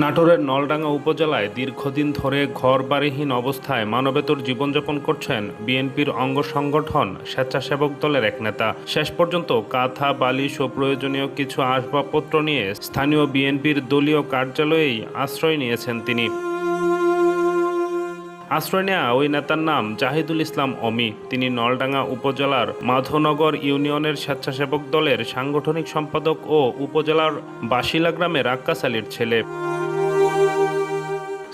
নাটোরের নলডাঙ্গা উপজেলায় দীর্ঘদিন ধরে ঘরবাড়িহীন অবস্থায় মানবেতর জীবনযাপন করছেন বিএনপির অঙ্গ সংগঠন স্বেচ্ছাসেবক দলের এক নেতা। শেষ পর্যন্ত কাঁথা, বালিশ ও প্রয়োজনীয় কিছু আসবাবপত্র নিয়ে স্থানীয় বিএনপির দলীয় কার্যালয়েই আশ্রয় নিয়েছেন তিনি। আশ্রয় নেয়া ওই নেতার নাম জাহিদুল ইসলাম অমি। তিনি নলডাঙ্গা উপজেলার মাধনগর ইউনিয়নের স্বেচ্ছাসেবক দলের সাংগঠনিক সম্পাদক ও উপজেলার বাসিলা গ্রামের আক্কাস আলীর ছেলে।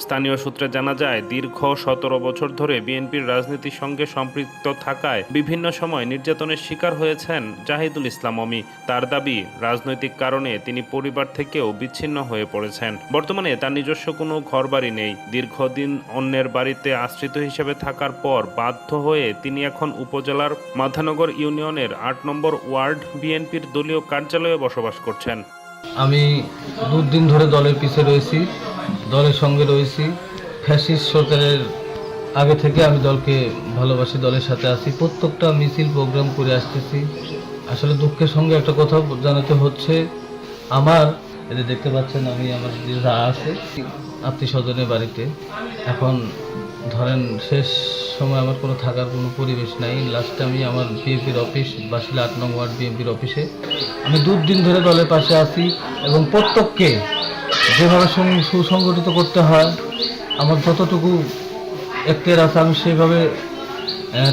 স্থানীয় সূত্রে জানা যায়, দীর্ঘ ১৭ বছর ধরে বিএনপির রাজনীতির সঙ্গে সম্পৃক্ত থাকায় বিভিন্ন সময় নির্যাতনের শিকার হয়েছেন জাহিদুল ইসলাম অমি। তার দাবি, রাজনৈতিক কারণে তিনি পরিবার থেকেও বিচ্ছিন্ন হয়ে পড়েছেন। বর্তমানে তার নিজস্ব কোনো ঘরবাড়ি নেই। দীর্ঘদিন অন্যের বাড়িতে আশ্রিত হিসেবে থাকার পর বাধ্য হয়ে তিনি এখন উপজেলার মাধানগর ইউনিয়নের ৮ নম্বর ওয়ার্ড বিএনপির দলীয় কার্যালয়ে বসবাস করছেন। আমি দুদিন ধরে দলের পিছে রয়েছি, দলের সঙ্গে রয়েছি। ফ্যাসিস্ট সরকারের আগে থেকে আমি দলকে ভালোবাসি, দলের সাথে আছি। প্রত্যেকটা মিছিল প্রোগ্রাম করে আসতেছি। আসলে দুঃখের সঙ্গে একটা কথা জানাতে হচ্ছে, আমার এদের দেখতে পাচ্ছেন আমি আমার যা আছে আত্মীয় স্বজনের বাড়িতে। এখন ধরেন শেষ সময় আমার কোনো থাকার কোনো পরিবেশ নাই। লাস্টে আমি আমার বিএনপির অফিস বাসিলা ৮ নং ওয়ার্ড বিএনপির অফিসে আমি দুদিন ধরে দলের পাশে আছি এবং প্রত্যেককে যেভাবে সুসংগঠিত করতে হয়, আমার যতটুকু এক্টের আছে আমি সেইভাবে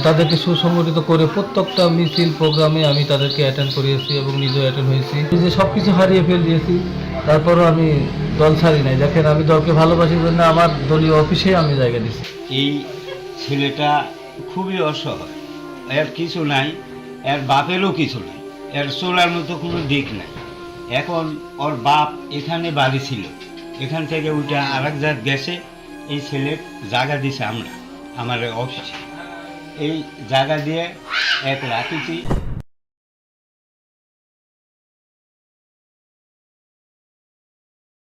তাদেরকে সুসংগঠিত করে প্রত্যেকটা মিছিল প্রোগ্রামে আমি তাদেরকে অ্যাটেন্ড করিয়েছি এবং নিজেও অ্যাটেন্ড হয়েছি। নিজে সব কিছু হারিয়ে ফেল দিয়েছি, তারপরও আমি দল ছাড়ি নাই। দেখেন, আমি দলকে ভালোবাসি জন্য আমার দলীয় অফিসে আমি জায়গা দিচ্ছি। এই ছেলেটা খুবই অসহায়, এর কিছু নাই, এর বাপেরও কিছু নাই, এর চলার মতো কোনো দিক নাই। এখন ওর বাপ এখানে বাড়ি ছিল, এখান থেকে ওইটা আর এক জায়গায় গেছে। এই ছেলের জায়গা দিছে আমরা আমার অফিসে, এই জায়গা দিয়ে এক রাখিছি।